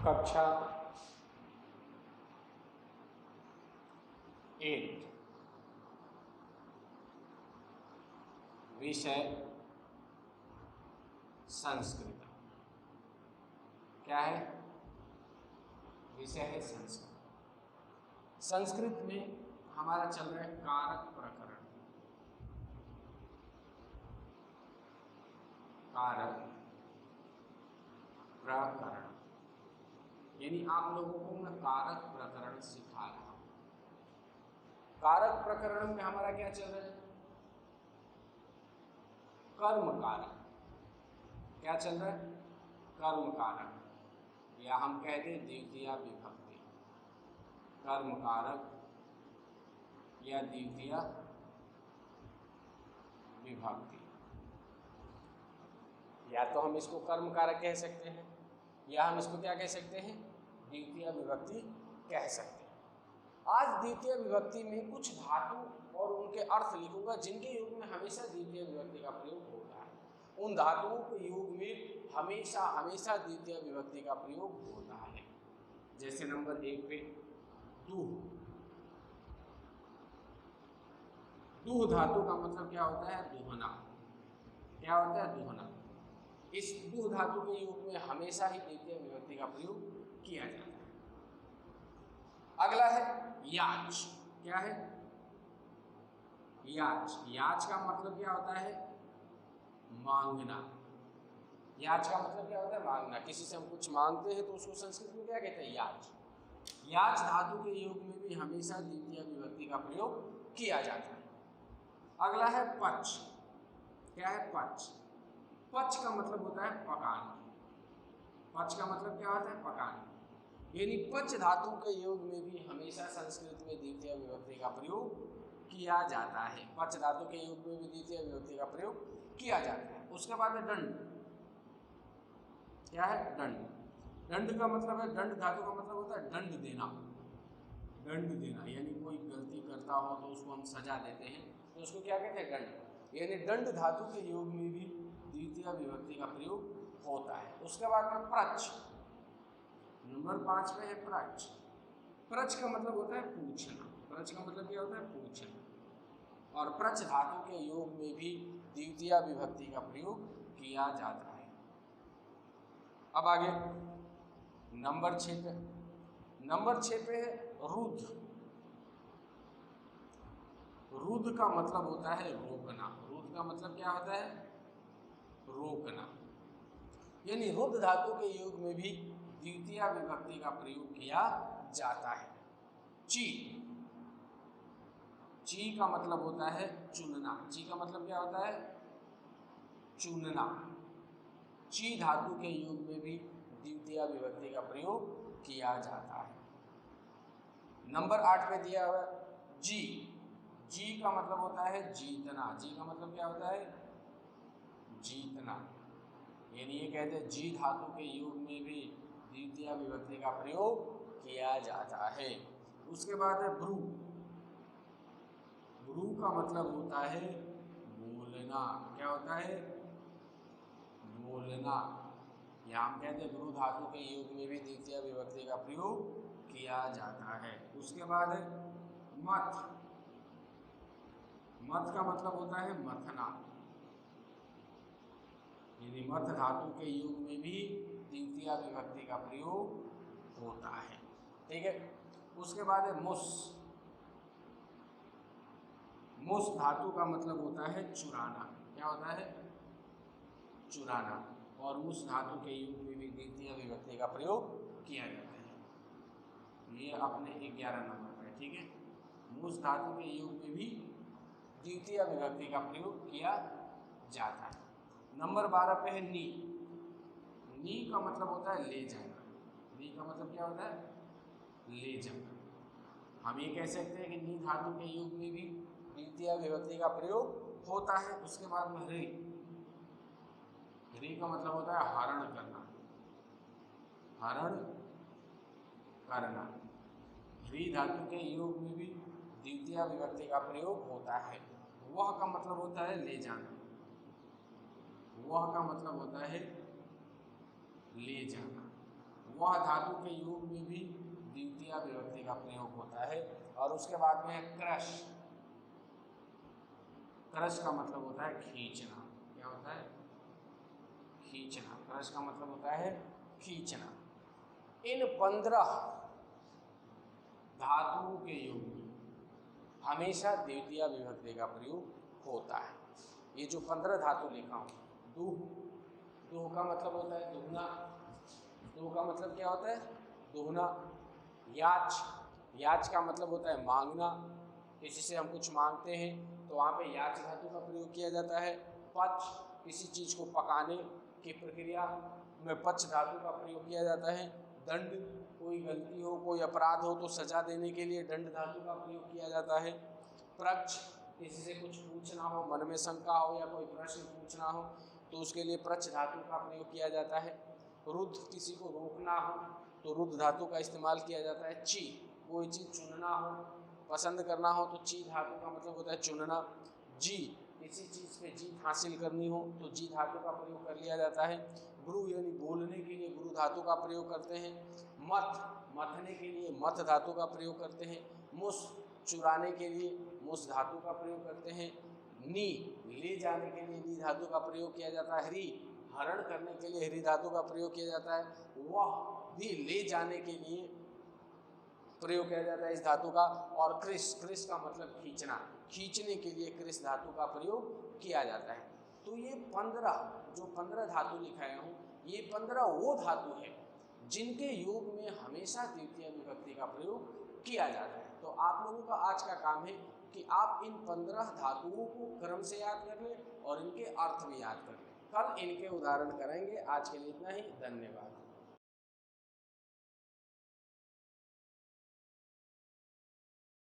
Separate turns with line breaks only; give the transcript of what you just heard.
कक्षा 8 विषय संस्कृत। क्या है? विषय है संस्कृत। संस्कृत में हमारा चल रहा है कारक प्रकरण। कारक प्रकरण यानी आप लोगों को मैं कारक प्रकरण सिखा रहा हूं। कारक प्रकरण में हमारा क्या चल रहा है? कर्म कारक। क्या चल रहा है? कर्म कारक, या हम कहते हैं द्वितीया विभक्ति। कर्म कारक या द्वितीया विभक्ति, या तो हम इसको कर्म कारक कह सकते हैं या हम इसको क्या कह सकते हैं? द्वितीय विभक्ति कह सकते हैं। आज द्वितीय विभक्ति में कुछ धातु और उनके अर्थ लिखूंगा जिनके योग में हमेशा द्वितीय विभक्ति का प्रयोग होता है। उन धातुओं के योग में हमेशा हमेशा द्वितीय विभक्ति का प्रयोग होता है। जैसे नंबर 1 पे दूह। दूह धातु का मतलब क्या होता है? दुहना। क्या होता है? दुहना। इस दूह धातु के योग में हमेशा ही द्वितीय विभक्ति का प्रयोग किया जाता है। अगला है याच। क्या है? याच। याच का मतलब क्या होता है? मांगना। याच का मतलब क्या होता है? मांगना। किसी से हम कुछ मांगते हैं तो उसको संस्कृत में क्या कहते हैं? याच। याच धातु के योग में भी हमेशा द्वितीय विभक्ति का प्रयोग किया जाता है। अगला है पच। क्या है? पच। पच का मतलब होता है पकाना। पच का मतलब क्या होता है? पकाना। यानी पच धातु के योग में भी हमेशा संस्कृत में द्वितीय विभक्ति का प्रयोग किया जाता है। पच धातु के योग में भी द्वितीय विभक्ति का प्रयोग किया जाता है। उसके बाद है दंड। क्या है? दंड। दंड का मतलब है, दंड धातु का मतलब होता है दंड देना। दंड देना यानी कोई गलती करता हो तो उसको हम सजा देते हैं तो उसको क्या कहते हैं? दंड। यानी दंड धातु के योग में भी द्वितीय विभक्ति का प्रयोग होता है। उसके बाद में प्रच। नंबर 5 पे है प्रच। प्रच का मतलब होता है पूछना। प्रच का मतलब क्या होता है? पूछना। और प्रच धातु के योग में भी द्वितीय विभक्ति का प्रयोग किया जाता है। अब आगे नंबर 6 पे। नंबर 6 पे है रुद्ध। रुद्ध का मतलब होता है रोकना। रुद्ध का मतलब क्या होता है? रोकना। यानी रुद्ध धातु के योग में भी द्वितीय विभक्ति का प्रयोग किया जाता है। ची। ची का मतलब होता है चुनना। ची का मतलब क्या होता है? चुनना। ची धातु के योग में भी द्वितीय विभक्ति का प्रयोग किया जाता है। नंबर 8 पे दिया हुआ जी। जी का मतलब होता है जीतना। जी का मतलब क्या होता है? जीतना। यानी ये कहते हैं जी धातु के योग में भी द्वितीय विभक्ति का प्रयोग किया जाता है। उसके बाद है ब्रू। ब्रू का मतलब होता है बोलना। क्या होता है? बोलना। या हम कहते हैं ब्रू धातु के योग में भी द्वितीय विभक्ति का प्रयोग किया जाता है। उसके बाद है मथ। मथ का मतलब होता है मथना। यानी मथ धातु के योग में भी द्वितीय विभक्ति का प्रयोग होता है। ठीक है। उसके बाद है मुस। मुस धातु का मतलब होता है चुराना। क्या होता है? चुराना। और मुस धातु के योग में भी द्वितीय विभक्ति का प्रयोग किया जाता है। ये अपने 11 नंबर पर। ठीक है। मुस धातु के योग में भी द्वितीय विभक्ति का प्रयोग किया जाता है। नंबर 12 पे है नी। नी का मतलब होता है ले जाना। नी का मतलब क्या होता है? ले जाना। हम ये कह सकते हैं कि नी धातु के योग में भी द्वितीय विभक्ति का प्रयोग होता है। उसके बाद में रे। रे का मतलब होता है हरण करना। हरण करना। री धातु के योग में भी द्वितीय विभक्ति का प्रयोग होता है। वह का मतलब होता है ले जाना। वह का मतलब होता है ले जाना। वह धातु के योग में भी द्वितीय विभक्ति का प्रयोग होता है। और उसके बाद में है क्रश। क्रश का मतलब होता है खींचना। क्या होता है? खींचना। क्रश का मतलब होता है खींचना। इन 15 धातुओं के योग में हमेशा द्वितीय विभक्ति का प्रयोग होता है। ये जो 15 धातु लिखा हूँ, दुह, दुह का मतलब होता है दुगना। दुह का मतलब क्या होता है? दुगना। याच, याच का मतलब होता है मांगना। किसी से हम कुछ मांगते हैं तो वहाँ पे याच धातु का प्रयोग किया जाता है। पच, किसी चीज़ को पकाने की प्रक्रिया में पच धातु का प्रयोग किया जाता है। दंड, कोई गलती हो, कोई अपराध हो तो सजा देने के लिए दंड धातु का प्रयोग किया जाता है। प्रच, किसी से कुछ पूछना हो, मन में शंका हो या कोई प्रश्न पूछना हो तो उसके लिए प्रच धातु का प्रयोग किया जाता है। रुद्ध, किसी को रोकना हो तो रुद्ध धातु का इस्तेमाल किया जाता है। ची, कोई चीज़ चुनना हो, पसंद करना हो तो ची धातु का मतलब होता है चुनना। जी, किसी चीज़ पे जीत हासिल करनी हो तो जी धातु का प्रयोग कर लिया जाता है। गुरु यानी बोलने के लिए गुरु धातु का प्रयोग करते हैं। मथ, मथने के लिए मथ धातु का प्रयोग करते हैं। मुस, चुराने के लिए मुस धातु का प्रयोग करते हैं। नी, ले जाने के लिए नी धातु का प्रयोग किया जाता है। हरि, हरण करने के लिए हरि धातु का प्रयोग किया जाता है। वह भी ले जाने के लिए प्रयोग किया जाता है इस धातु का। और क्रिस, क्रिस का मतलब खींचना, खींचने के लिए क्रिस धातु का प्रयोग किया जाता है। तो ये 15 धातु लिखाया हूँ, ये 15 वो धातु है जिनके योग में हमेशा द्वितीय विभक्ति का प्रयोग किया जाता है। तो आप लोगों का आज का काम है कि आप इन 15 धातुओं को क्रम से याद कर लें और इनके अर्थ भी याद कर लें। कल इनके उदाहरण करेंगे। आज के लिए इतना ही। धन्यवाद।